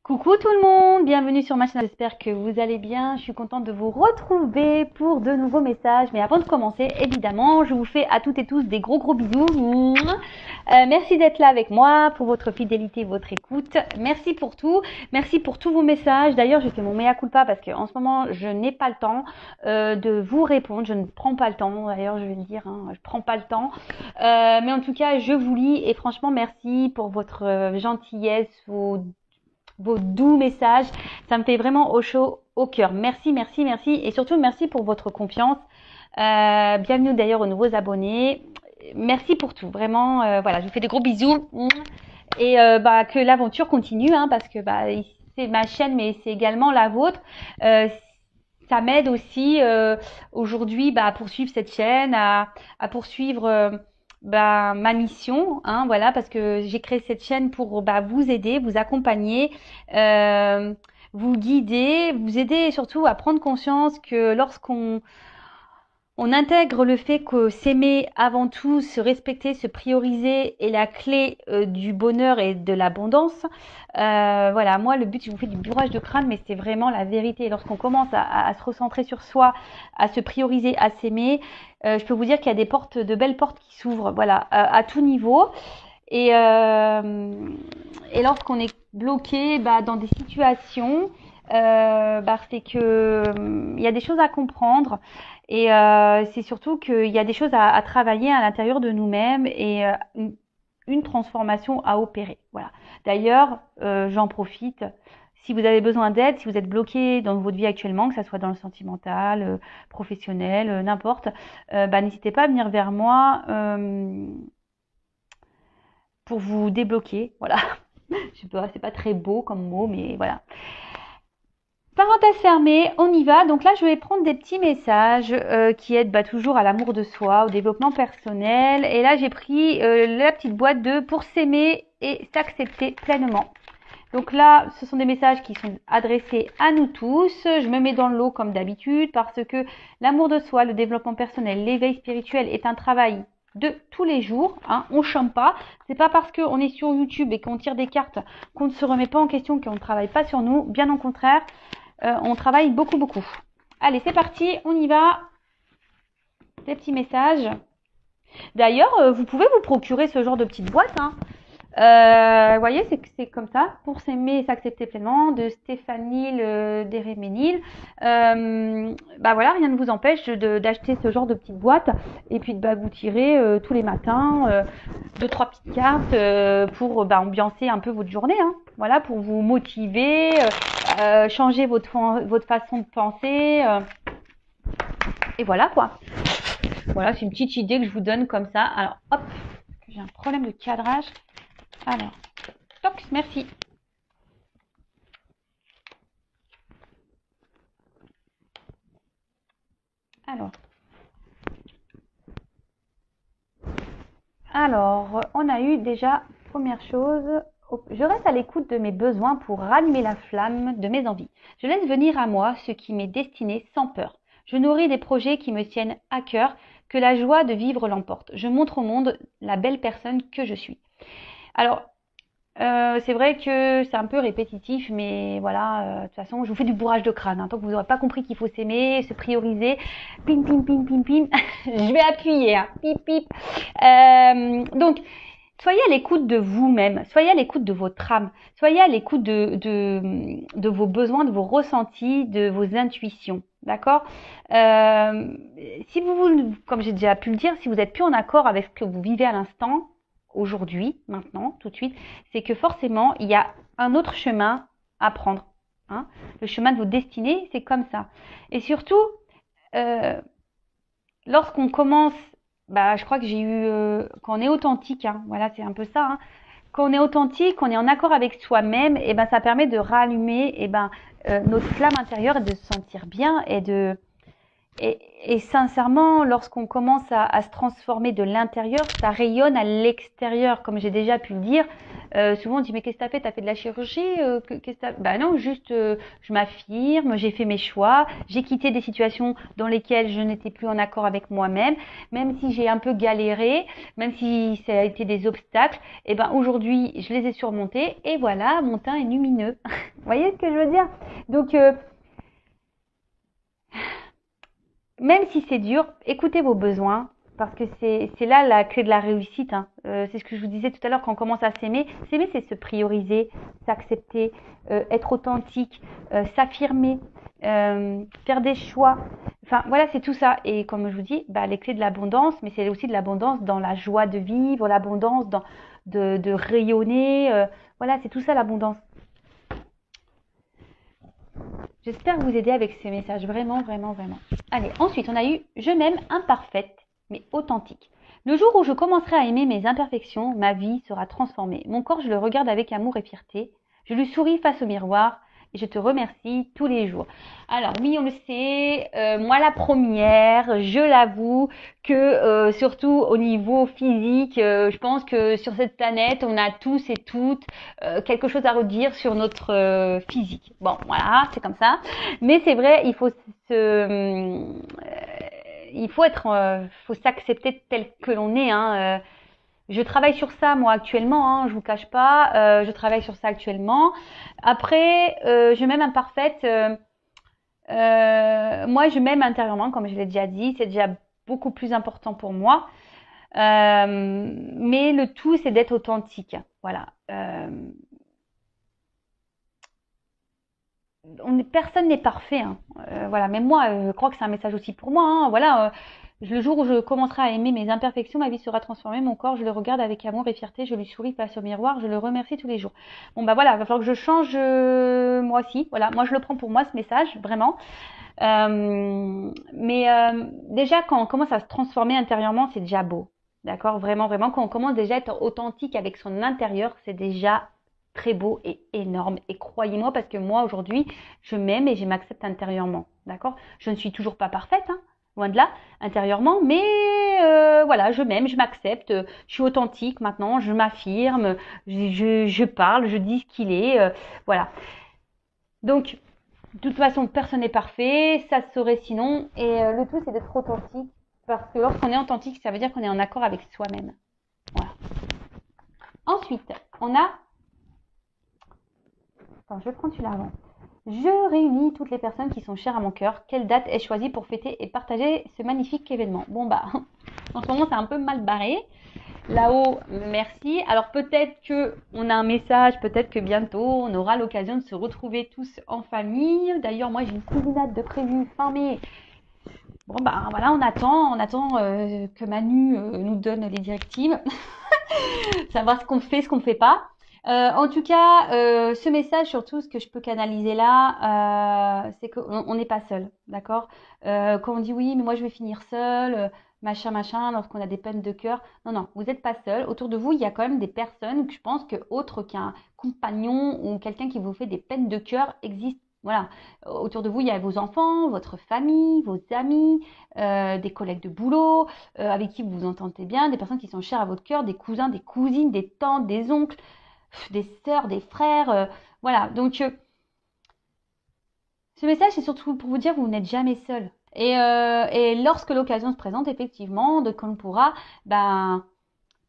Coucou tout le monde, bienvenue sur ma chaîne, j'espère que vous allez bien. Je suis contente de vous retrouver pour de nouveaux messages. Mais avant de commencer, évidemment, je vous fais à toutes et tous des gros bisous. Merci d'être là avec moi, pour votre fidélité, votre écoute. Merci pour tout, merci pour tous vos messages. D'ailleurs, je fais mon mea culpa parce qu'en ce moment, je n'ai pas le temps de vous répondre. Je ne prends pas le temps, d'ailleurs, je vais le dire, je prends pas le temps. Mais en tout cas, je vous lis et franchement, merci pour votre gentillesse, vos doux messages, ça me fait vraiment au chaud au cœur. Merci et surtout merci pour votre confiance. Bienvenue d'ailleurs aux nouveaux abonnés. Merci pour tout, vraiment. Voilà, je vous fais des gros bisous et que l'aventure continue, parce que c'est ma chaîne, mais c'est également la vôtre. Ça m'aide aussi aujourd'hui à poursuivre cette chaîne, à poursuivre ma mission, voilà, parce que j'ai créé cette chaîne pour vous aider, vous accompagner, vous guider, vous aider surtout à prendre conscience que lorsqu'on intègre le fait que s'aimer avant tout, se respecter, se prioriser est la clé du bonheur et de l'abondance. Voilà, moi le but, je vous fais du bourrage de crâne, mais c'est vraiment la vérité. Lorsqu'on commence à se recentrer sur soi, à se prioriser, à s'aimer, je peux vous dire qu'il y a des portes, de belles portes qui s'ouvrent, voilà, à tout niveau. Et lorsqu'on est bloqué dans des situations, c'est que il y a des choses à comprendre et c'est surtout qu'il y a des choses à travailler à l'intérieur de nous-mêmes et une transformation à opérer. Voilà. D'ailleurs, j'en profite. Si vous avez besoin d'aide, si vous êtes bloqué dans votre vie actuellement, que ce soit dans le sentimental, professionnel, n'importe, n'hésitez pas à venir vers moi pour vous débloquer. Voilà. Je sais pas, c'est pas très beau comme mot, mais voilà. Parenthèse fermée, on y va. Donc là, je vais prendre des petits messages qui aident toujours à l'amour de soi, au développement personnel. Et là, j'ai pris la petite boîte de pour s'aimer et s'accepter pleinement. Donc là, ce sont des messages qui sont adressés à nous tous. Je me mets dans le lot comme d'habitude parce que l'amour de soi, le développement personnel, l'éveil spirituel est un travail de tous les jours, on chante pas. C'est pas parce qu'on est sur YouTube et qu'on tire des cartes qu'on ne se remet pas en question, qu'on ne travaille pas sur nous. Bien au contraire, on travaille beaucoup. Allez, c'est parti, on y va. Des petits messages. D'ailleurs, vous pouvez vous procurer ce genre de petite boîte. Vous voyez, c'est comme ça, pour s'aimer et s'accepter pleinement, de Stéphanie Deréménil. Voilà, rien ne vous empêche d'acheter ce genre de petite boîte et puis de vous tirer tous les matins 2-3 petites cartes pour ambiancer un peu votre journée. Voilà, pour vous motiver, changer votre façon de penser. Et voilà quoi. Voilà, c'est une petite idée que je vous donne comme ça. Alors, hop, j'ai un problème de cadrage. Alors, toc, merci. Alors, on a eu déjà, première chose, je reste à l'écoute de mes besoins pour rallumer la flamme de mes envies. Je laisse venir à moi ce qui m'est destiné sans peur. Je nourris des projets qui me tiennent à cœur, que la joie de vivre l'emporte. Je montre au monde la belle personne que je suis. Alors, c'est vrai que c'est un peu répétitif, mais voilà, de toute façon, je vous fais du bourrage de crâne. Tant que vous n'aurez pas compris qu'il faut s'aimer, se prioriser, pim, je vais appuyer, pip, pip. Donc, soyez à l'écoute de vous-même, soyez à l'écoute de votre âme, soyez à l'écoute de vos besoins, de vos ressentis, de vos intuitions. D'accord. Si vous, comme j'ai déjà pu le dire, si vous n'êtes plus en accord avec ce que vous vivez à l'instant, aujourd'hui, maintenant, tout de suite, c'est que forcément, il y a un autre chemin à prendre. Le chemin de vos destinées, c'est comme ça. Et surtout, lorsqu'on commence, je crois que j'ai eu, quand on est authentique, voilà, c'est un peu ça. Quand on est authentique, qu'on est en accord avec soi-même, et ça permet de rallumer notre flamme intérieure et de se sentir bien et de Et sincèrement, lorsqu'on commence à se transformer de l'intérieur, ça rayonne à l'extérieur, comme j'ai déjà pu le dire. Souvent on dit mais qu'est-ce que t'as fait? T'as fait de la chirurgie? Qu'est-ce que t'as... Bah non, juste je m'affirme, j'ai fait mes choix, j'ai quitté des situations dans lesquelles je n'étais plus en accord avec moi-même, même si j'ai un peu galéré, même si ça a été des obstacles, et ben aujourd'hui je les ai surmontés et voilà, mon teint est lumineux. Vous voyez ce que je veux dire? Donc même si c'est dur, écoutez vos besoins, parce que c'est là la clé de la réussite. Hein. C'est ce que je vous disais tout à l'heure, quand on commence à s'aimer. S'aimer, c'est se prioriser, s'accepter, être authentique, s'affirmer, faire des choix. Enfin, voilà, c'est tout ça. Et comme je vous dis, bah, les clés de l'abondance, mais c'est aussi de l'abondance dans la joie de vivre, l'abondance de rayonner. Voilà, c'est tout ça l'abondance. J'espère vous aider avec ces messages, vraiment, vraiment, vraiment. Allez, ensuite, on a eu « Je m'aime imparfaite, mais authentique ». Le jour où je commencerai à aimer mes imperfections, ma vie sera transformée. Mon corps, je le regarde avec amour et fierté. Je lui souris face au miroir et je te remercie tous les jours. Alors oui, on le sait, moi la première, je l'avoue que surtout au niveau physique, je pense que sur cette planète, on a tous et toutes quelque chose à redire sur notre physique. Bon, voilà, c'est comme ça. Mais c'est vrai, faut s'accepter tel que l'on est. Hein. Je travaille sur ça moi actuellement, hein, je vous cache pas. Je travaille sur ça actuellement. Après, je m'aime imparfaite. Moi, je m'aime intérieurement, comme je l'ai déjà dit. C'est déjà beaucoup plus important pour moi. Mais le tout, c'est d'être authentique. Voilà. Personne n'est parfait. Hein. Voilà. Même moi, je crois que c'est un message aussi pour moi. Hein. Voilà. Le jour où je commencerai à aimer mes imperfections, ma vie sera transformée. Mon corps, je le regarde avec amour et fierté. Je lui souris face au miroir. Je le remercie tous les jours. Bon, bah voilà. Il va falloir que je change moi aussi. Voilà. Moi, je le prends pour moi, ce message, vraiment. Déjà, quand on commence à se transformer intérieurement, c'est déjà beau. D'accord? Vraiment, vraiment. Quand on commence déjà à être authentique avec son intérieur, c'est déjà très beau et énorme. Et croyez-moi, parce que moi, aujourd'hui, je m'aime et je m'accepte intérieurement. D'accord? Je ne suis toujours pas parfaite, hein, loin de là, intérieurement, mais voilà, je m'aime, je m'accepte, je suis authentique maintenant, je m'affirme, je parle, je dis ce qu'il est, voilà. Donc, de toute façon, personne n'est parfait, ça se saurait sinon, et le tout, c'est d'être authentique, parce que lorsqu'on est authentique, ça veut dire qu'on est en accord avec soi-même. Voilà. Ensuite, on a... Attends, je vais prendre celui-là avant. Je réunis toutes les personnes qui sont chères à mon cœur. Quelle date ai-je choisie pour fêter et partager ce magnifique événement? Bon bah, en ce moment c'est un peu mal barré. Là-haut, merci. Alors peut-être que on a un message, peut-être que bientôt on aura l'occasion de se retrouver tous en famille. D'ailleurs, moi j'ai une cousinade de prévu fin mai. Bon bah voilà, on attend que Manu nous donne les directives, savoir ce qu'on fait, ce qu'on ne fait pas. En tout cas, ce message, surtout, ce que je peux canaliser là, c'est qu'on n'est pas seul, d'accord? Quand on dit oui, mais moi je vais finir seul, machin, lorsqu'on a des peines de cœur. Non, non, vous n'êtes pas seul. Autour de vous, il y a quand même des personnes que je pense que autre qu'un compagnon ou quelqu'un qui vous fait des peines de cœur existent. Voilà, autour de vous, il y a vos enfants, votre famille, vos amis, des collègues de boulot, avec qui vous vous entendez bien, des personnes qui sont chères à votre cœur, des cousins, des cousines, des tantes, des oncles, des sœurs, des frères, voilà. Donc, ce message, c'est surtout pour vous dire que vous n'êtes jamais seul. Et lorsque l'occasion se présente, effectivement, de qu'on pourra,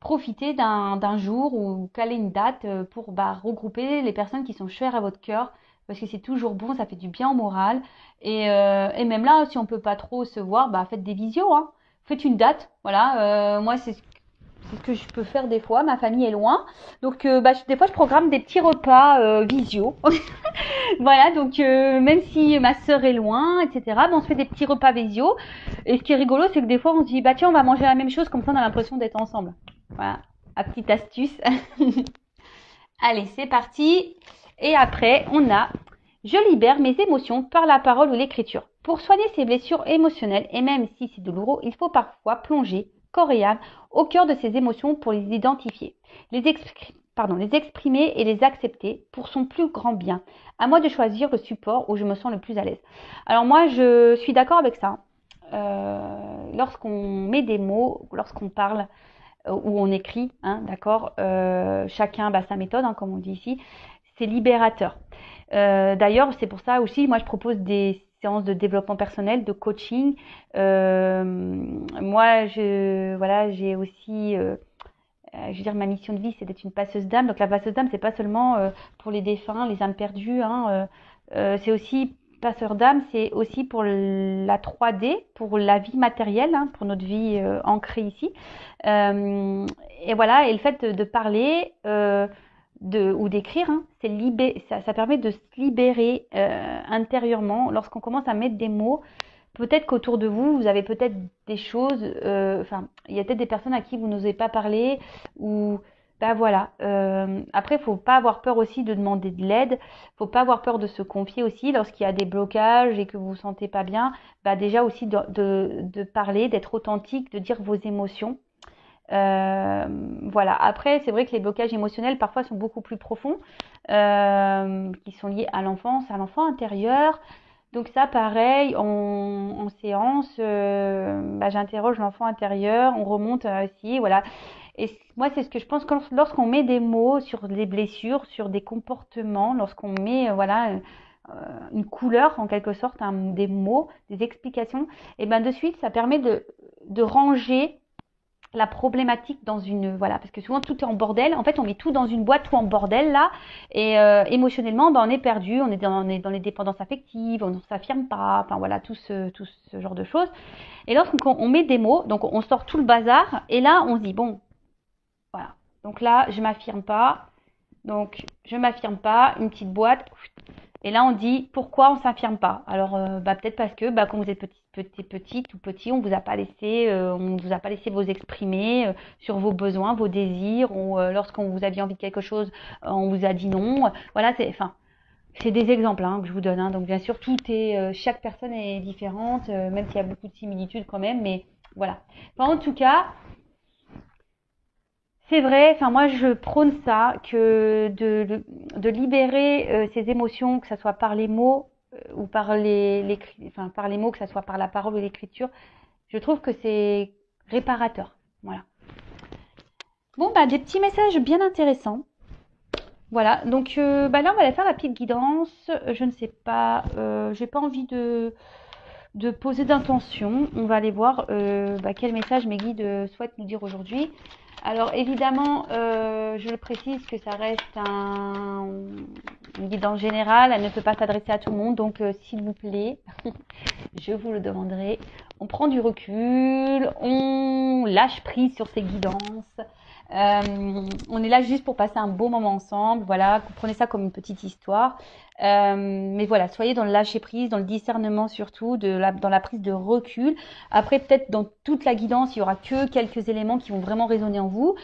profiter d'un jour ou caler une date pour regrouper les personnes qui sont chères à votre cœur, parce que c'est toujours bon, ça fait du bien au moral. Et même là, si on peut pas trop se voir, faites des visios, hein. Faites une date, voilà. Moi, c'est ce que je peux faire des fois. Ma famille est loin, donc des fois je programme des petits repas visio. Voilà, donc même si ma sœur est loin, etc., on se fait des petits repas visio. Et ce qui est rigolo, c'est que des fois on se dit tiens, on va manger la même chose, comme ça on a l'impression d'être ensemble. Voilà, la petite astuce. Allez, c'est parti. Et après, on a je libère mes émotions par la parole ou l'écriture. Pour soigner ces blessures émotionnelles, et même si c'est douloureux, il faut parfois plonger corps et âme au cœur de ces émotions pour les identifier, les exprimer et les accepter pour son plus grand bien. À moi de choisir le support où je me sens le plus à l'aise. Alors moi, je suis d'accord avec ça. lorsqu'on met des mots, lorsqu'on parle ou on écrit, hein, d'accord, chacun sa méthode, hein, comme on dit ici, c'est libérateur. D'ailleurs, c'est pour ça aussi, moi je propose des séances de développement personnel, de coaching. Moi, j'ai aussi, je veux dire, ma mission de vie, c'est d'être une passeuse d'âme. Donc la passeuse d'âme, c'est pas seulement pour les défunts, les âmes perdues, hein, c'est aussi passeur d'âme, c'est aussi pour la 3D, pour la vie matérielle, hein, pour notre vie ancrée ici. Et voilà, et le fait de parler ou d'écrire, hein, ça permet de se libérer intérieurement lorsqu'on commence à mettre des mots. Peut-être qu'autour de vous, vous avez peut-être des choses, il y a peut-être des personnes à qui vous n'osez pas parler, ou voilà. Après, faut pas avoir peur aussi de demander de l'aide, faut pas avoir peur de se confier aussi lorsqu'il y a des blocages et que vous vous sentez pas bien. Déjà aussi de parler, d'être authentique, de dire vos émotions. Voilà. Après, c'est vrai que les blocages émotionnels parfois sont beaucoup plus profonds, qui sont liés à l'enfance, à l'enfant intérieur. Donc ça, pareil, en séance, j'interroge l'enfant intérieur, on remonte aussi, voilà. Et moi, c'est ce que je pense que lorsqu'on met des mots sur les blessures, sur des comportements, lorsqu'on met, une couleur en quelque sorte, des mots, des explications, et de suite, ça permet de ranger la problématique dans parce que souvent tout est en bordel, en fait on met tout dans une boîte, tout en bordel là, et émotionnellement on est perdu, on est dans les dépendances affectives, on ne s'affirme pas, voilà, tout ce genre de choses. Et lorsqu'on met des mots, donc on sort tout le bazar, et là on se dit bon, voilà, donc là je m'affirme pas, une petite boîte. Et là, on dit pourquoi on s'affirme pas. Alors, peut-être parce que quand vous êtes petite ou petit, on vous a pas laissé vous exprimer sur vos besoins, vos désirs, ou lorsqu'on vous aviez envie de quelque chose, on vous a dit non. Voilà, c'est des exemples que je vous donne. Hein. Donc, bien sûr, chaque personne est différente, même s'il y a beaucoup de similitudes quand même. Mais voilà. En tout cas, c'est vrai, moi je prône ça, que de libérer ces émotions, que ce soit par les mots ou par par les mots, que ce soit par la parole ou l'écriture, je trouve que c'est réparateur. Voilà. Bon, des petits messages bien intéressants. Voilà, donc là on va aller faire la petite guidance. Je ne sais pas, j'ai pas envie de poser d'intention. On va aller voir quel message mes guides souhaitent nous dire aujourd'hui. Alors évidemment, je le précise que ça reste une guidance générale, elle ne peut pas s'adresser à tout le monde, donc s'il vous plaît, je vous le demanderai, on prend du recul, on lâche prise sur ces guidances. On est là juste pour passer un beau moment ensemble, voilà, prenez ça comme une petite histoire. Mais voilà, soyez dans le lâcher prise, dans le discernement surtout, dans la prise de recul. Après, peut-être dans toute la guidance, il y aura que quelques éléments qui vont vraiment résonner en vous.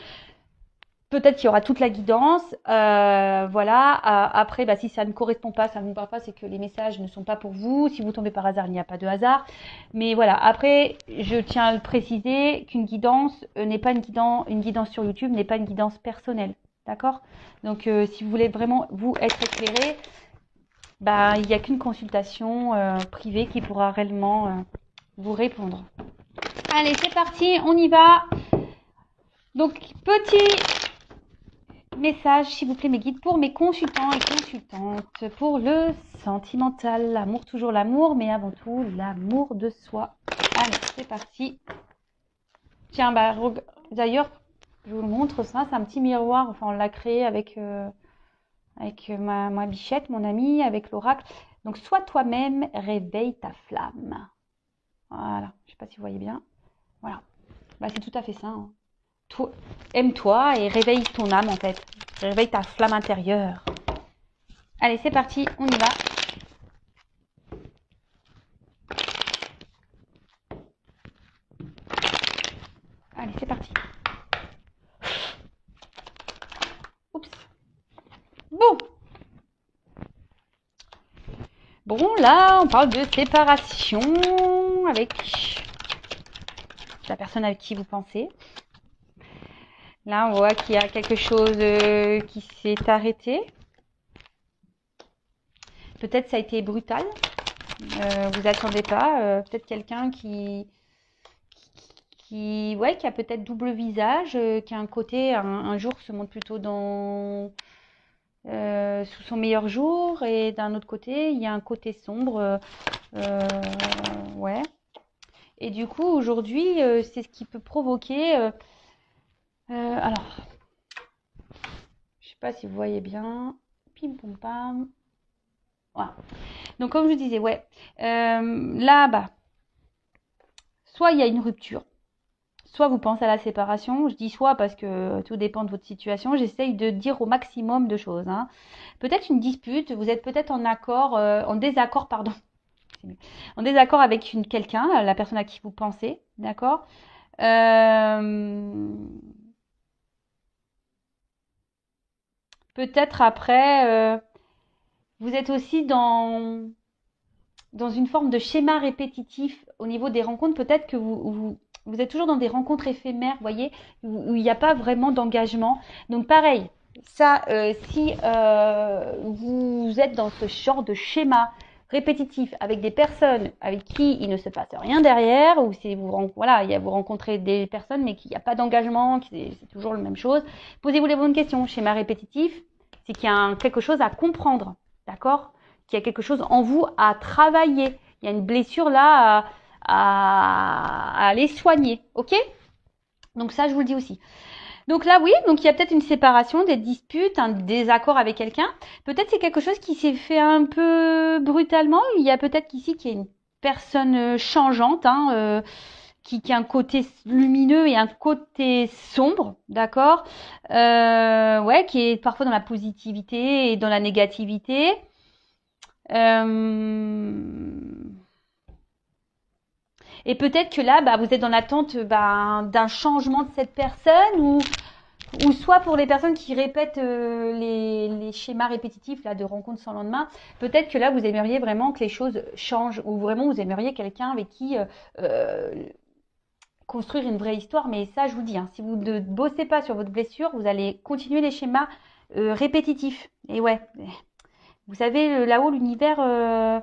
Peut-être qu'il y aura toute la guidance, voilà. Après, si ça ne correspond pas, ça ne vous parle pas, c'est que les messages ne sont pas pour vous. Si vous tombez par hasard, il n'y a pas de hasard. Mais voilà. Après, je tiens à le préciser qu'une guidance n'est pas une guidance sur YouTube n'est pas une guidance personnelle, d'accord? Donc, si vous voulez vraiment vous être éclairé, il n'y a qu'une consultation privée qui pourra réellement vous répondre. Allez, c'est parti, on y va. Donc, petit message, s'il vous plaît, mes guides, pour mes consultants et consultantes, pour le sentimental, l'amour, toujours l'amour, mais avant tout, l'amour de soi. Allez, c'est parti. Tiens, d'ailleurs, je vous le montre, ça, c'est un petit miroir, on l'a créé avec ma bichette, mon amie, avec l'oracle. Donc, sois toi-même, réveille ta flamme. Voilà, je sais pas si vous voyez bien. Voilà, c'est tout à fait ça. Hein. Aime-toi et réveille ton âme en fait. Réveille ta flamme intérieure. Allez, c'est parti, on y va. Allez, c'est parti. Oups. Bon, là, on parle de séparation avec la personne avec qui vous pensez. Là, on voit qu'il y a quelque chose qui s'est arrêté. Peut-être ça a été brutal. Vous attendez pas. Peut-être quelqu'un ouais, qui a peut-être double visage, qui a un côté, un jour se montre plutôt sous son meilleur jour, et d'un autre côté, il y a un côté sombre. Ouais. Et du coup, aujourd'hui, c'est ce qui peut provoquer. Alors, je sais pas si vous voyez bien. Pim pom pam. Voilà. Donc, comme je disais, ouais. Là, bah, soit il y a une rupture, soit vous pensez à la séparation. Je dis soit parce que tout dépend de votre situation. J'essaye de dire au maximum de choses, hein. Peut-être une dispute, vous êtes peut-être en désaccord, pardon. En désaccord avec quelqu'un, la personne à qui vous pensez, d'accord. Peut-être après, vous êtes aussi dans une forme de schéma répétitif au niveau des rencontres. Peut-être que vous êtes toujours dans des rencontres éphémères, vous voyez, où il n'y a pas vraiment d'engagement. Donc pareil, ça, si vous êtes dans ce genre de schéma répétitif avec des personnes avec qui il ne se passe rien derrière, ou si vous rencontrez des personnes mais qu'il n'y a pas d'engagement, c'est toujours la même chose, posez-vous les bonnes questions. Schéma répétitif, c'est qu'il y a quelque chose à comprendre, d'accord, qu'il y a quelque chose en vous à travailler. Il y a une blessure là à aller soigner, ok? Donc ça, je vous le dis aussi. Donc là, oui, donc il y a peut-être une séparation, des disputes, un désaccord avec quelqu'un. Peut-être c'est quelque chose qui s'est fait un peu brutalement. Il y a peut-être qu'ici qu'il y a une personne changeante, hein, qui a un côté lumineux et un côté sombre, d'accord, ouais, qui est parfois dans la positivité et dans la négativité. Et peut-être que là, bah, vous êtes dans l'attente d'un changement de cette personne, ou soit pour les personnes qui répètent les schémas répétitifs là, de rencontres sans lendemain, peut-être que là, vous aimeriez vraiment que les choses changent, ou vraiment vous aimeriez quelqu'un avec qui construire une vraie histoire. Mais ça, je vous dis, hein, si vous ne bossez pas sur votre blessure, vous allez continuer les schémas répétitifs. Et ouais, vous savez, là-haut, l'univers,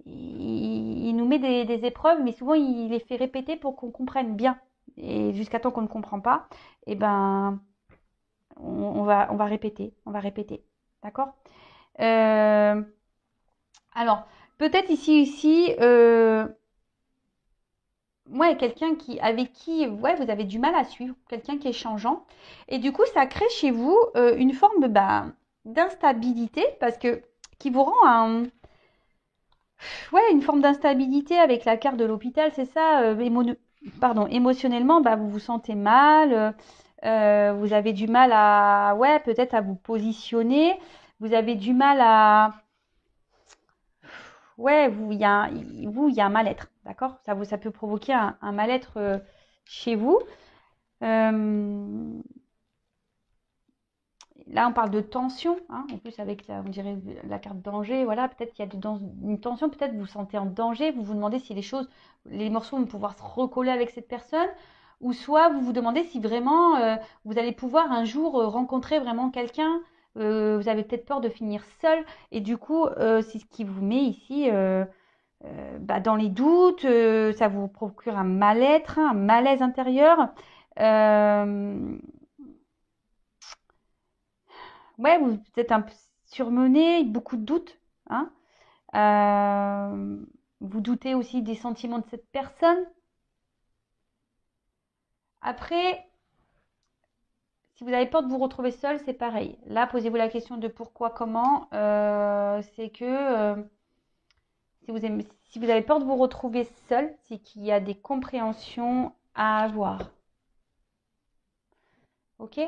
il nous met des épreuves, mais souvent, il les fait répéter pour qu'on comprenne bien. Et jusqu'à temps qu'on ne comprend pas, eh ben, on va répéter, on va répéter. D'accord. euh, Alors, peut-être ici, ouais, quelqu'un avec qui ouais, vous avez du mal à suivre, quelqu'un qui est changeant. Et du coup, ça crée chez vous une forme d'instabilité, parce que qui vous rend ouais, une forme d'instabilité avec la carte de l'hôpital, c'est ça. Émotionnellement, bah, vous vous sentez mal, vous avez du mal ouais, peut-être à vous positionner, vous avez du mal ouais, il y a un mal-être, d'accord? Ça peut provoquer un mal-être chez vous. Euh, Là, on parle de tension, hein, en plus avec on dirait la carte danger, voilà, peut-être qu'il y a une tension, peut-être vous vous sentez en danger, vous vous demandez si les morceaux vont pouvoir se recoller avec cette personne, ou soit vous vous demandez si vraiment vous allez pouvoir un jour rencontrer vraiment quelqu'un, vous avez peut-être peur de finir seul, et du coup, c'est ce qui vous met ici dans les doutes, ça vous procure un mal-être, un malaise intérieur. Euh, ouais, vous êtes un peu surmené, beaucoup de doutes, hein. Euh, Vous doutez aussi des sentiments de cette personne. Après, si vous avez peur de vous retrouver seul, c'est pareil. Là, posez-vous la question de pourquoi, comment. C'est que si vous avez peur de vous retrouver seul, c'est qu'il y a des compréhensions à avoir. Ok?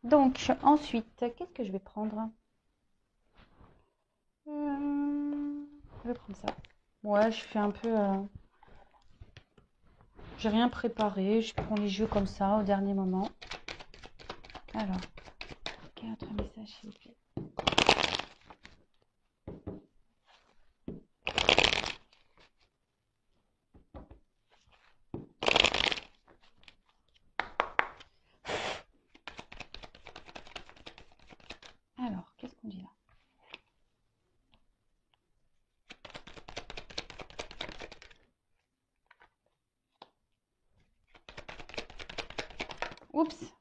Donc, ensuite, qu'est-ce que je vais prendre? Je vais prendre ça. Ouais, je fais un peu. J'ai rien préparé, je prends les jeux comme ça au dernier moment. Alors, quel autre message s'il vous plaît? Alors, qu'est-ce qu'on dit là? Oups.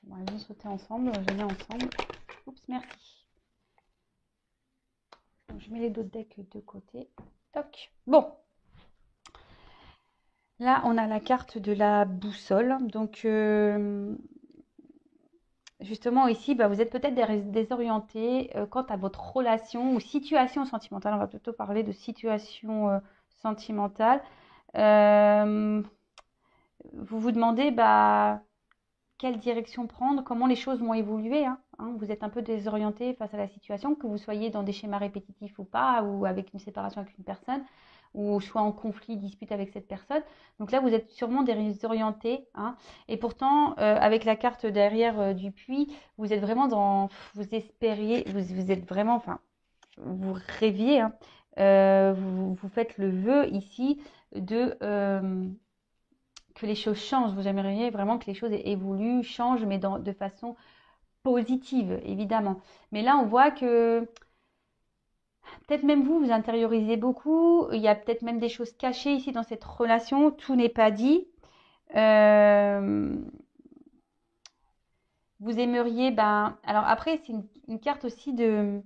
Bon, ils vont sauter ensemble, je les mets ensemble. Oups, merci. Donc, je mets les deux decks de côté. Toc. Bon. Là, on a la carte de la boussole. Donc, justement, ici, bah, vous êtes peut-être désorienté quant à votre relation ou situation sentimentale. On va plutôt parler de situation sentimentale. Vous vous demandez bah, quelle direction prendre, comment les choses vont évoluer. Hein. Vous êtes un peu désorienté face à la situation, que vous soyez dans des schémas répétitifs ou pas, ou avec une séparation avec une personne, ou soit en conflit, dispute avec cette personne. Donc là, vous êtes sûrement désorienté. Hein. Et pourtant, avec la carte derrière du puits, vous êtes vraiment dans... Vous espériez, vous êtes vraiment... Enfin, vous rêviez. Hein. Vous faites le vœu ici de... que les choses changent. Vous aimeriez vraiment que les choses évoluent, changent, mais de façon positive, évidemment. Mais là, on voit que peut-être même vous intériorisez beaucoup. Il y a peut-être même des choses cachées ici dans cette relation. Tout n'est pas dit. Vous aimeriez, ben... Alors après, c'est une carte aussi de...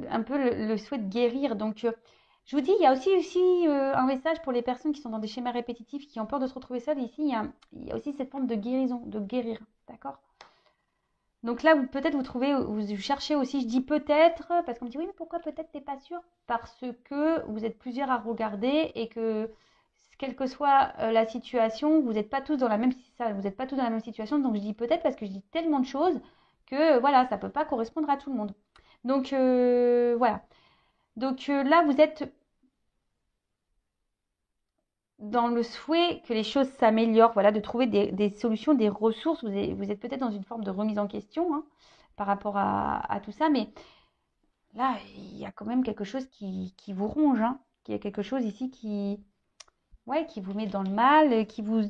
Un peu le souhait de guérir. Donc... je vous dis, il y a aussi un message pour les personnes qui sont dans des schémas répétitifs, qui ont peur de se retrouver seules. Ici, il y a aussi cette forme de guérison, de guérir. D'accord? Donc là, peut-être vous cherchez aussi, je dis peut-être, parce qu'on me dit oui, mais pourquoi peut-être t'es pas sûr? Parce que vous êtes plusieurs à regarder et que quelle que soit la situation, vous n'êtes pas tous dans la même vous n'êtes pas tous dans la même situation. Donc je dis peut-être parce que je dis tellement de choses que voilà, ça peut pas correspondre à tout le monde. Donc voilà. Donc là, vous êtes dans le souhait que les choses s'améliorent, voilà, de trouver des solutions, des ressources. Vous êtes peut-être dans une forme de remise en question hein, par rapport à tout ça, mais là, il y a quand même quelque chose qui vous ronge, hein, il y a quelque chose ici qui vous met dans le mal, qui vous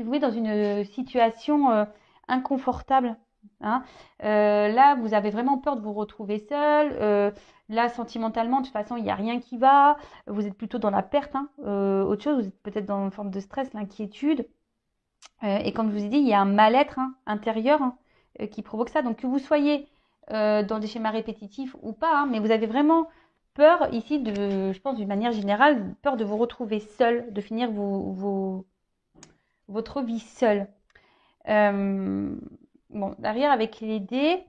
met dans une situation inconfortable. Hein. Là, vous avez vraiment peur de vous retrouver seul. Là, sentimentalement, de toute façon, il n'y a rien qui va. Vous êtes plutôt dans la perte. Hein. Autre chose, vous êtes peut-être dans une forme de stress, l'inquiétude. Et comme je vous ai dit, il y a un mal-être hein, intérieur hein, qui provoque ça. Donc, que vous soyez dans des schémas répétitifs ou pas, hein, mais vous avez vraiment peur ici, je pense d'une manière générale, peur de vous retrouver seul, de finir votre vie seul. Bon, derrière avec les dés,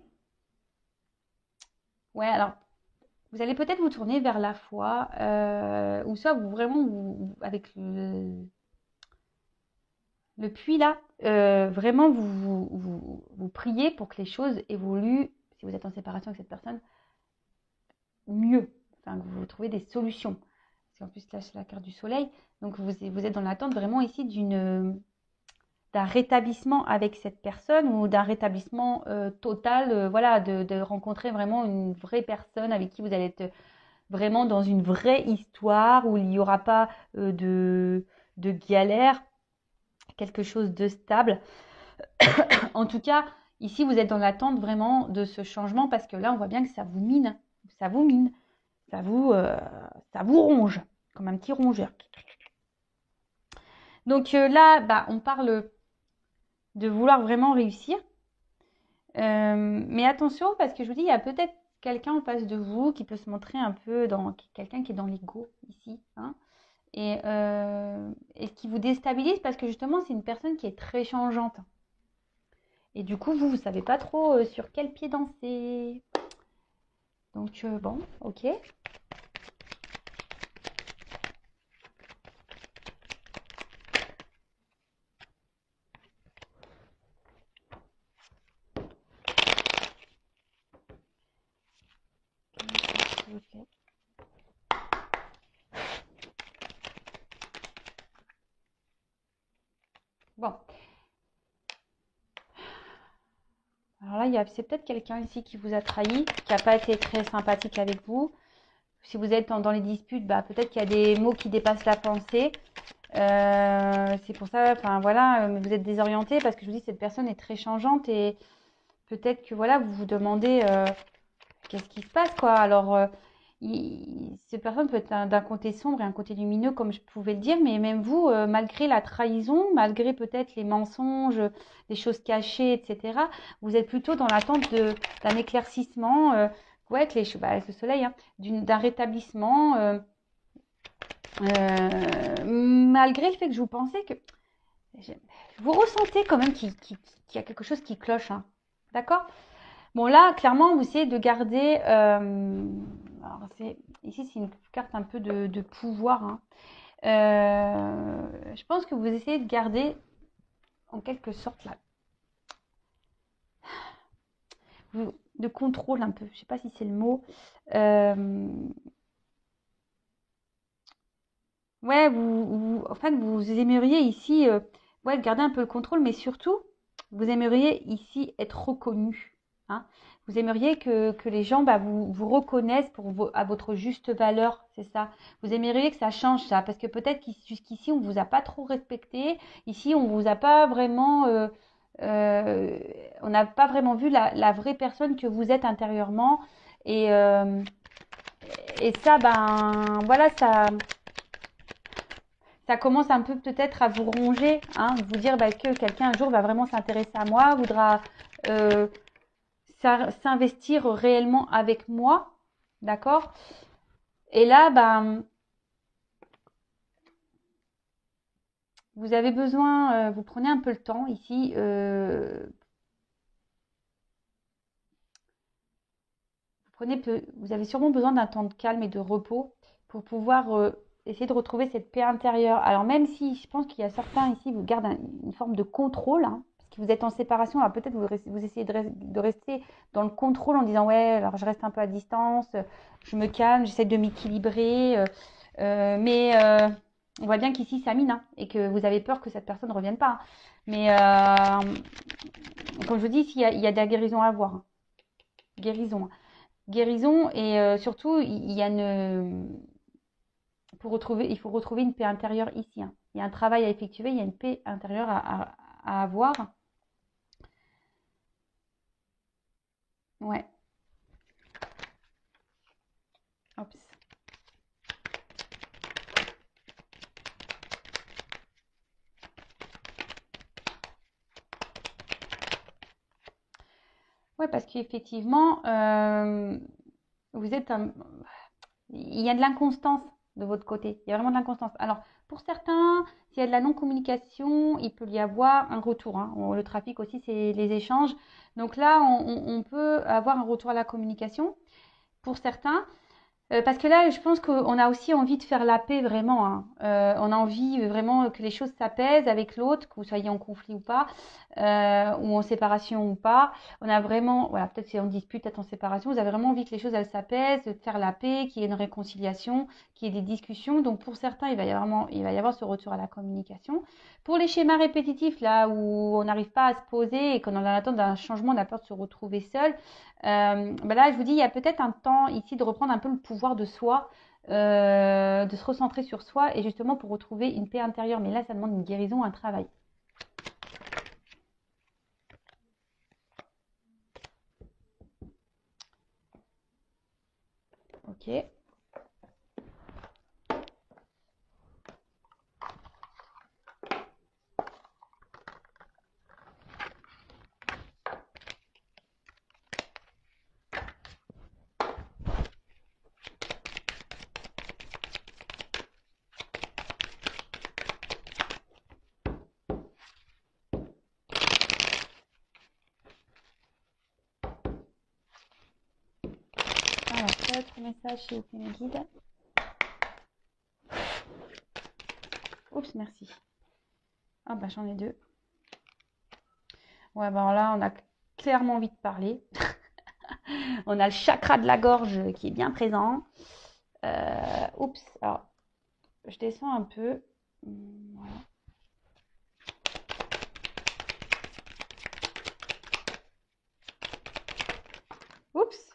ouais, alors vous allez peut-être vous tourner vers la foi, ou soit avec le puits là, vraiment vous priez pour que les choses évoluent, si vous êtes en séparation avec cette personne, mieux, enfin que vous trouvez des solutions. Parce qu'en plus là c'est la carte du soleil, donc vous êtes dans l'attente vraiment ici d'un rétablissement avec cette personne ou d'un rétablissement total, voilà, de rencontrer vraiment une vraie personne avec qui vous allez être vraiment dans une vraie histoire où il n'y aura pas de galère, quelque chose de stable. En tout cas, ici, vous êtes dans l'attente vraiment de ce changement parce que là, on voit bien que ça vous mine, ça vous mine, ça vous ronge, comme un petit rongeur. Donc là, bah, on parle de vouloir vraiment réussir. Mais attention, parce que je vous dis, il y a peut-être quelqu'un en face de vous qui peut se montrer un peu quelqu'un qui est dans l'ego ici. Hein, et qui vous déstabilise parce que justement, c'est une personne qui est très changeante. Et du coup, vous ne savez pas trop sur quel pied danser. Donc, bon, ok. Ok. Bon. Alors là, c'est peut-être quelqu'un ici qui vous a trahi, qui n'a pas été très sympathique avec vous. Si vous êtes dans les disputes, bah, peut-être qu'il y a des mots qui dépassent la pensée. C'est pour ça, enfin voilà, vous êtes désorienté parce que je vous dis, cette personne est très changeante et peut-être que voilà, vous vous demandez qu'est-ce qui se passe quoi. Alors cette personne peut être d'un côté sombre et un côté lumineux, comme je pouvais le dire, mais même vous, malgré la trahison, malgré peut-être les mensonges, les choses cachées, etc., vous êtes plutôt dans l'attente d'un éclaircissement, ouais, avec avec le soleil, hein, d'un rétablissement, malgré le fait que je vous pensais que vous ressentez quand même qu'il y a quelque chose qui cloche, hein, d'accord? Bon, là, clairement, vous essayez de garder. Alors, ici, c'est une carte un peu de pouvoir, hein. Je pense que vous essayez de garder, en quelque sorte, là, de contrôle un peu. Je ne sais pas si c'est le mot. Ouais, en fait, vous aimeriez ici, ouais, garder un peu le contrôle, mais surtout, vous aimeriez ici être reconnu, hein. Vous aimeriez que les gens vous reconnaissent à votre juste valeur, c'est ça. Vous aimeriez que ça change ça, parce que peut-être jusqu'ici, on ne vous a pas trop respecté. Ici, on vous a pas vraiment, euh, on n'a pas vraiment vu la vraie personne que vous êtes intérieurement. Et, euh, et ça, voilà, ça commence un peu peut-être à vous ronger, hein, vous dire que quelqu'un un jour va vraiment s'intéresser à moi, voudra euh, s'investir réellement avec moi, d'accord? Et là, vous avez besoin, vous prenez un peu le temps ici, vous avez sûrement besoin d'un temps de calme et de repos pour pouvoir essayer de retrouver cette paix intérieure. Alors même si je pense qu'il y a certains ici vous gardent une forme de contrôle, hein, parce que vous êtes en séparation, alors peut-être vous essayez de rester dans le contrôle en disant ouais, alors je reste un peu à distance, je me calme, j'essaie de m'équilibrer, mais on voit bien qu'ici ça mine, hein, et que vous avez peur que cette personne ne revienne pas, hein. Mais comme je vous dis, il y a de la guérison à avoir, hein. Guérison, hein. Guérison et surtout il y a il faut retrouver une paix intérieure ici, hein. Il y a un travail à effectuer, il y a une paix intérieure à avoir. Ouais. Oups. Ouais, parce qu'effectivement, vous êtes il y a de l'inconstance de votre côté. Il y a vraiment de l'inconstance. Alors, pour certains, s'il y a de la non-communication, il peut y avoir un retour, hein. Le trafic aussi, c'est les échanges. Donc là, on peut avoir un retour à la communication pour certains. Parce que là, je pense qu'on a aussi envie de faire la paix vraiment, hein. On a envie vraiment que les choses s'apaisent avec l'autre, que vous soyez en conflit ou pas, ou en séparation ou pas. On a vraiment, voilà, peut-être si on dispute, peut-être en séparation, vous avez vraiment envie que les choses elles s'apaisent, de faire la paix, qu'il y ait une réconciliation, qu'il y ait des discussions. Donc pour certains, il va y avoir ce retour à la communication. Pour les schémas répétitifs, là où on n'arrive pas à se poser et qu'on est en attente d'un changement, on a peur de se retrouver seul. Là, je vous dis, il y a peut-être un temps ici de reprendre un peu le pouvoir de soi, de se recentrer sur soi et justement pour retrouver une paix intérieure. Mais là, ça demande une guérison, un travail. Ok. Alors, autre message chez mes guides. Oups, merci. Ah bah j'en ai deux. Ouais, bah alors là, on a clairement envie de parler. On a le chakra de la gorge qui est bien présent. Oups, alors je descends un peu. Voilà. Oups.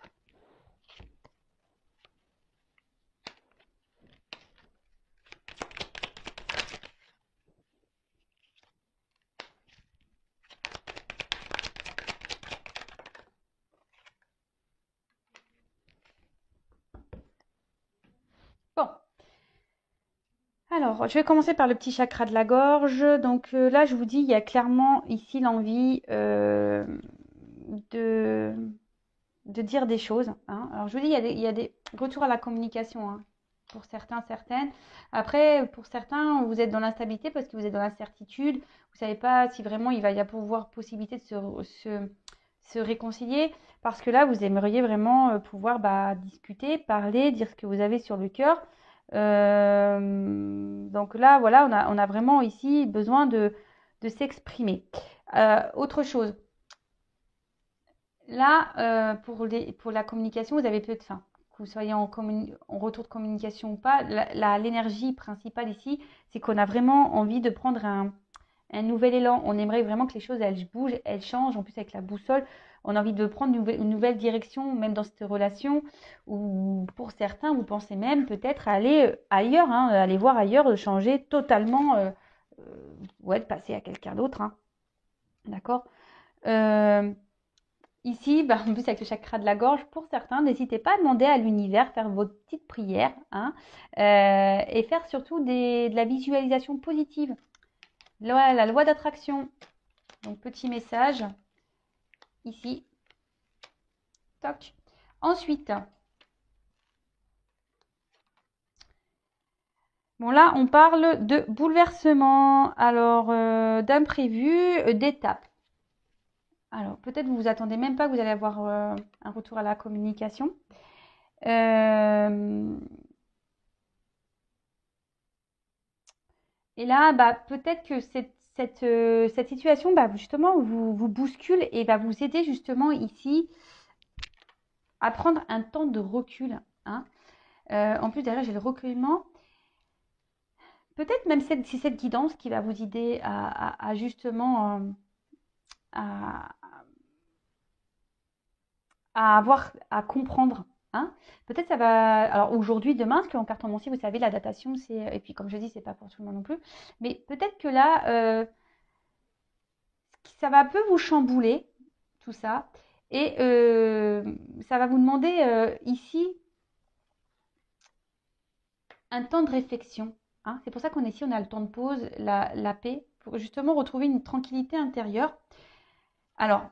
Alors, je vais commencer par le petit chakra de la gorge. Donc là, je vous dis, il y a clairement ici l'envie de, de dire des choses, hein. Alors, je vous dis, il y a des retours à la communication, hein, pour certains, certaines. Après, pour certains, vous êtes dans l'instabilité parce que vous êtes dans l'incertitude. Vous ne savez pas si vraiment il va y avoir possibilité de se réconcilier. Parce que là, vous aimeriez vraiment pouvoir discuter, parler, dire ce que vous avez sur le cœur. Donc là, voilà, on a vraiment ici besoin de s'exprimer. Autre chose, là, pour la communication, vous avez peut-être, enfin, que vous soyez en retour de communication ou pas, l'énergie principale ici, c'est qu'on a vraiment envie de prendre un nouvel élan. On aimerait vraiment que les choses, elles bougent, elles changent. En plus, avec la boussole, on a envie de prendre une nouvelle direction, même dans cette relation. Ou pour certains, vous pensez même peut-être aller ailleurs, hein, aller voir ailleurs, de changer totalement, ouais, de passer à quelqu'un d'autre, hein. D'accord. Ici, en plus avec le chakra de la gorge, pour certains, n'hésitez pas à demander à l'univers, faire votre petite prière, hein, et faire surtout de la visualisation positive. La loi d'attraction. Donc, petit message ici. Toc. Ensuite, bon là, on parle de bouleversement, alors d'imprévu, d'étape. Alors, peut-être vous vous attendez même pas que vous allez avoir un retour à la communication. Et là, peut-être que cette situation, justement, vous bouscule et va vous aider justement ici à prendre un temps de recul, hein. En plus, derrière, j'ai le recueillement. Peut-être même c'est cette guidance qui va vous aider à justement à avoir, à comprendre, hein. Peut-être ça va. Alors aujourd'hui, demain, parce qu'en cartomancie, vous savez, la datation, c'est. Et puis, comme je dis, c'est pas pour tout le monde non plus. Mais peut-être que là, ça va un peu vous chambouler, tout ça. Et ça va vous demander ici un temps de réflexion, hein. C'est pour ça qu'on est ici, on a le temps de pause, la paix, pour justement retrouver une tranquillité intérieure. Alors,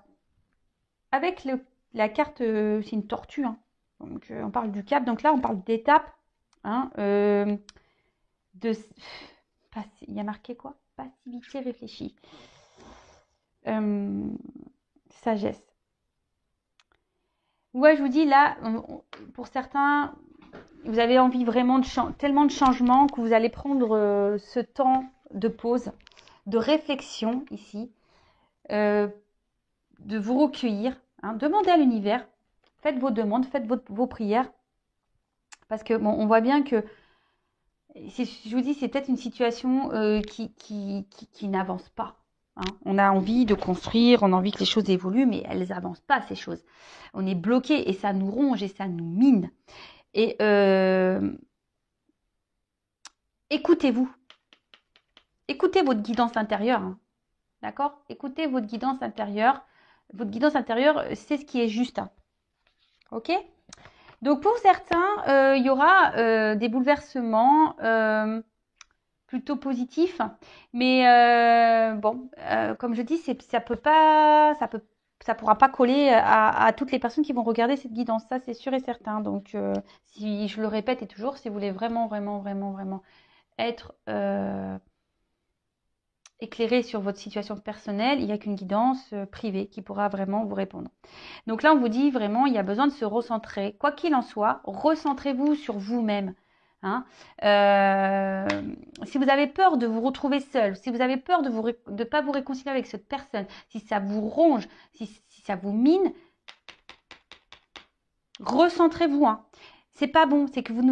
avec la carte, c'est une tortue, hein. Donc, on parle du cap. Donc là, on parle d'étape, hein, il y a marqué quoi? Passivité réfléchie. Sagesse. Ouais, je vous dis là, pour certains, vous avez envie vraiment tellement de changements que vous allez prendre ce temps de pause, de réflexion ici, de vous recueillir, hein. Demandez à l'univers, faites vos demandes, faites vos prières, parce que bon, on voit bien que, je vous dis, c'est peut-être une situation qui n'avance pas, hein. On a envie de construire, on a envie que les choses évoluent, mais elles n'avancent pas, ces choses. On est bloqué et ça nous ronge et ça nous mine. Et écoutez-vous. Écoutez votre guidance intérieure, hein. D'accord? Écoutez votre guidance intérieure. Votre guidance intérieure, c'est ce qui est juste, hein. Ok? Donc pour certains, il y aura des bouleversements plutôt positifs. Mais bon, comme je dis, ça pourra pas coller à toutes les personnes qui vont regarder cette guidance. Ça, c'est sûr et certain. Donc, si je le répète et toujours, si vous voulez vraiment, vraiment, vraiment, vraiment être éclairé sur votre situation personnelle, il n'y a qu'une guidance privée qui pourra vraiment vous répondre. Donc là, on vous dit vraiment, il y a besoin de se recentrer. Quoi qu'il en soit, recentrez-vous sur vous-même, hein. Si vous avez peur de vous retrouver seul, si vous avez peur de ne pas vous réconcilier avec cette personne, si ça vous ronge, si ça vous mine, recentrez-vous, hein. C'est pas bon, c'est que vous ne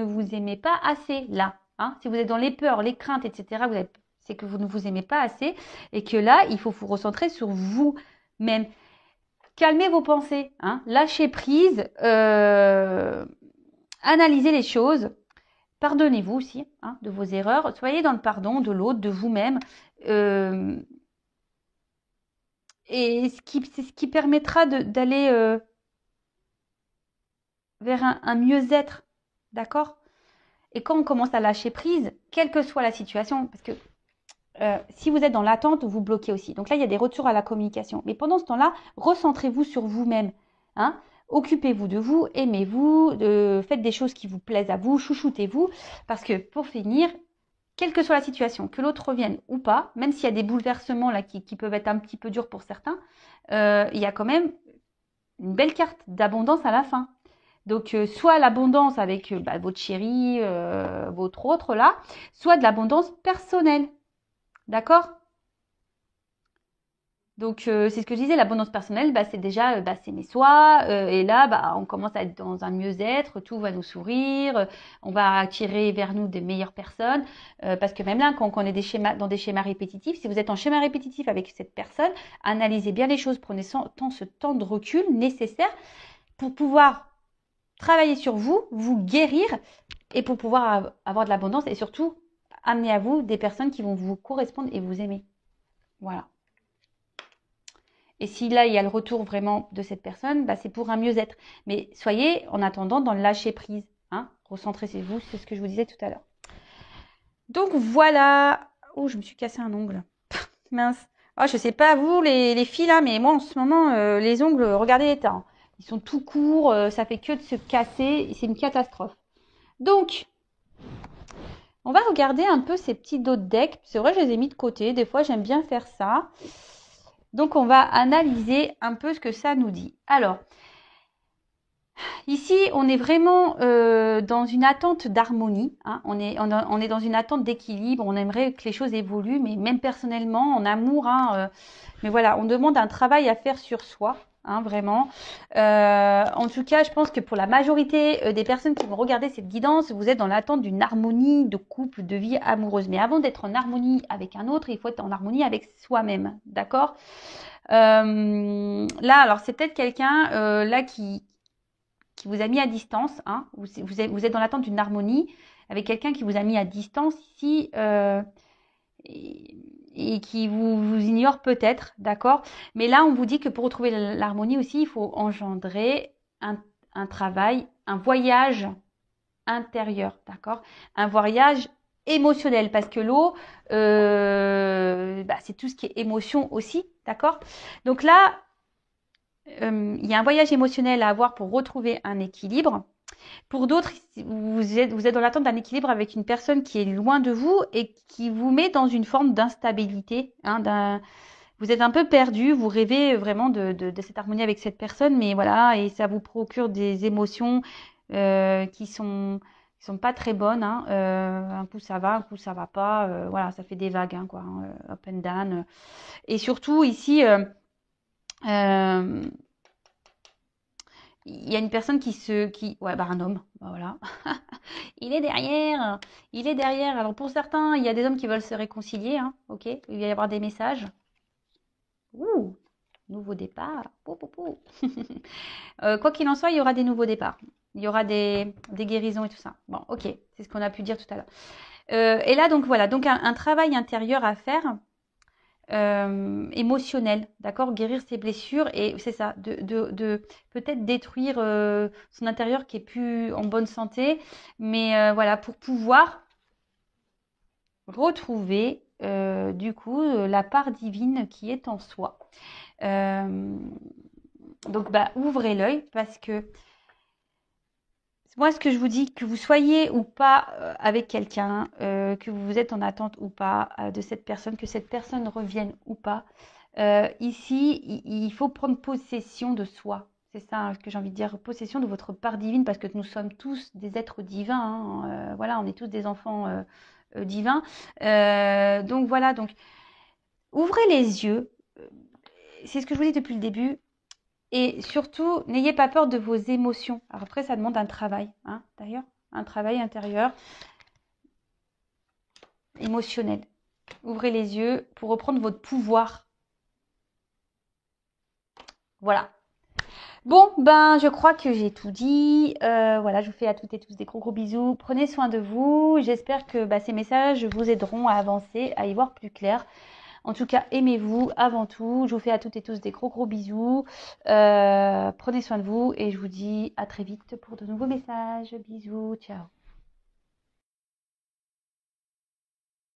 vous aimez pas assez là, hein. Si vous êtes dans les peurs, les craintes, etc., c'est que vous ne vous aimez pas assez et que là, il faut vous recentrer sur vous-même. Calmez vos pensées, hein. Lâchez prise, analysez les choses, pardonnez-vous aussi, hein, de vos erreurs, soyez dans le pardon de l'autre, de vous-même, et c'est ce qui permettra d'aller vers un mieux-être, d'accord? Et quand on commence à lâcher prise, quelle que soit la situation, parce que si vous êtes dans l'attente, vous bloquez aussi. Donc là, il y a des retours à la communication. Mais pendant ce temps-là, recentrez-vous sur vous-même. Hein. Occupez-vous de vous, aimez-vous, faites des choses qui vous plaisent à vous, chouchoutez-vous. Parce que pour finir, quelle que soit la situation, que l'autre revienne ou pas, même s'il y a des bouleversements là qui peuvent être un petit peu durs pour certains, il y a quand même une belle carte d'abondance à la fin. Donc, soit l'abondance avec votre chéri, votre autre là, soit de l'abondance personnelle. D'accord? Donc, c'est ce que je disais, l'abondance personnelle, c'est déjà s'aimer soi. Et là, on commence à être dans un mieux-être, tout va nous sourire, on va attirer vers nous des meilleures personnes. Parce que même là, quand on est dans des schémas répétitifs, si vous êtes en schéma répétitif avec cette personne, analysez bien les choses, prenez ce temps de recul nécessaire pour pouvoir travailler sur vous, vous guérir et pour pouvoir avoir de l'abondance et surtout amener à vous des personnes qui vont vous correspondre et vous aimer. Voilà. Et si là, il y a le retour vraiment de cette personne, c'est pour un mieux-être. Mais soyez en attendant dans le lâcher prise. Hein. Recentrez-vous, c'est ce que je vous disais tout à l'heure. Donc voilà. Oh, je me suis cassé un ongle. Mince. Oh, je sais pas vous les filles là, mais moi en ce moment, les ongles, regardez l'état. Hein. Ils sont tout courts, ça fait que de se casser. C'est une catastrophe. Donc, on va regarder un peu ces petits dos de deck. C'est vrai, je les ai mis de côté. Des fois, j'aime bien faire ça. Donc, on va analyser un peu ce que ça nous dit. Alors, ici, on est vraiment dans une attente d'harmonie. Hein. On est dans une attente d'équilibre. On aimerait que les choses évoluent, mais même personnellement, en amour. Hein, mais voilà, on demande un travail à faire sur soi. Hein, vraiment. En tout cas, je pense que pour la majorité des personnes qui vont regarder cette guidance, vous êtes dans l'attente d'une harmonie de couple, de vie amoureuse. Mais avant d'être en harmonie avec un autre, il faut être en harmonie avec soi-même. D'accord? Là, alors c'est peut-être quelqu'un là qui vous a mis à distance. Hein, vous êtes dans l'attente d'une harmonie avec quelqu'un qui vous a mis à distance ici. Et qui vous ignore peut-être, d'accord? Mais là, on vous dit que pour retrouver l'harmonie aussi, il faut engendrer un travail, un voyage intérieur, d'accord? Un voyage émotionnel, parce que l'eau, c'est tout ce qui est émotion aussi, d'accord? Donc là, il y a un voyage émotionnel à avoir pour retrouver un équilibre. Pour d'autres, vous êtes dans l'attente d'un équilibre avec une personne qui est loin de vous et qui vous met dans une forme d'instabilité. Hein, vous êtes un peu perdu, vous rêvez vraiment de cette harmonie avec cette personne, mais voilà, et ça vous procure des émotions qui sont pas très bonnes. Hein. Un coup ça va, un coup ça va pas. Voilà, ça fait des vagues, hein, quoi, hein, up and down. Et surtout ici. Il y a une personne un homme, voilà. Il est derrière. Alors pour certains, il y a des hommes qui veulent se réconcilier, hein, ok. Il va y avoir des messages. Ouh, nouveau départ. Pou, pou, pou. Quoi qu'il en soit, il y aura des nouveaux départs. Il y aura des guérisons et tout ça. Bon, ok, c'est ce qu'on a pu dire tout à l'heure. Et là, donc voilà, donc un travail intérieur à faire. Émotionnel, d'accord, guérir ses blessures et c'est ça, de peut-être détruire son intérieur qui est plus en bonne santé, mais voilà, pour pouvoir retrouver du coup la part divine qui est en soi. Donc ouvrez l'œil parce que moi, ce que je vous dis, que vous soyez ou pas avec quelqu'un, que vous êtes en attente ou pas de cette personne, que cette personne revienne ou pas, ici, il faut prendre possession de soi. C'est ça hein, que j'ai envie de dire, possession de votre part divine, parce que nous sommes tous des êtres divins. Hein, voilà, on est tous des enfants divins. Donc voilà, donc ouvrez les yeux. C'est ce que je vous dis depuis le début. Et surtout, n'ayez pas peur de vos émotions. Alors après, ça demande un travail, hein, d'ailleurs, un travail intérieur, émotionnel. Ouvrez les yeux pour reprendre votre pouvoir. Voilà. Bon, je crois que j'ai tout dit. Voilà, je vous fais à toutes et tous des gros bisous. Prenez soin de vous. J'espère que ces messages vous aideront à avancer, à y voir plus clair. En tout cas, aimez-vous avant tout. Je vous fais à toutes et tous des gros bisous. Prenez soin de vous et je vous dis à très vite pour de nouveaux messages. Bisous, ciao.